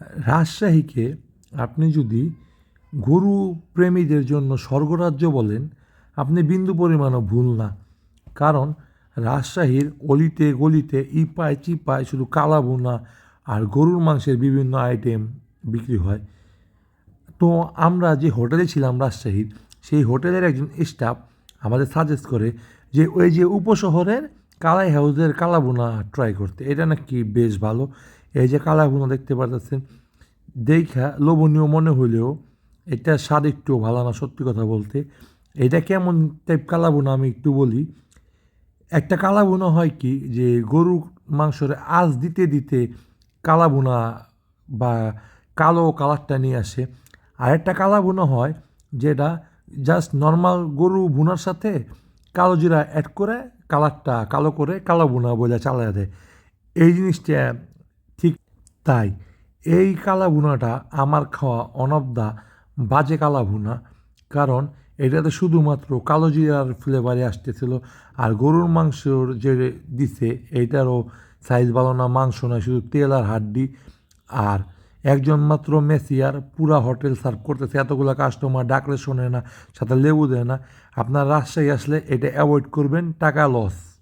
রাজশাহীকে আপনি যদি গরু প্রেমীদের জন্য স্বর্গরাজ্য বলেন, আপনি বিন্দু পরিমাণও ভুল না। কারণ রাজশাহীর অলিতে গলিতে ইপায় চিপায় শুধু কালা ভুনা আর গরুর মাংসের বিভিন্ন আইটেম বিক্রি হয়। তো আমরা যে হোটেলে ছিলাম রাজশাহীর, সেই হোটেলের একজন স্টাফ আমাদের সাজেস্ট করে যে ওই যে উপশহরের কালাই হাউসের কালাভুনা ট্রাই করতে। এটা নাকি বেশ ভালো। এই যে কালাভুনা দেখতে পারতেছেন, দেখা লোভনীয় মনে হইলেও এটা স্বাদ একটুও ভালো না, সত্যি কথা বলতে। এটা কেমন টাইপ কালাভুনা আমি একটু বলি। একটা কালাভুনা হয় কি, যে গরুর মাংসের আঁচ দিতে দিতে কালাভুনা বা কালো কালারটা নিয়ে আসে। আরেকটা কালাভুনা হয় যেটা জাস্ট নর্মাল গরু ভুনার সাথে কালো জিরা অ্যাড করে কালারটা কালো করে কালো ভুনা বলে চালায় দেয়। এই জিনিসটা ঠিক তাই। এই কালা ভুনাটা আমার খাওয়া অন অফ দ্য বাজে কালা ভুনা। কারণ এটাতে শুধুমাত্র কালো জিরার ফ্লেভারে আসতেছিল। আর গরুর মাংসর যে দিছে এইটারও সাইজ ভালো না, মাংস নয়, শুধু তেল আর হাড্ডি। আর একজন মাত্র মেসিয়ার পুরা হোটেল সার্ভ করতেছে, এতগুলো কাস্টমার ডাকলে শোনে না, সাথে লেবু দেয় না। আপনার রাজশাহী আসলে এটা অ্যাভয়েড করবেন, টাকা লস।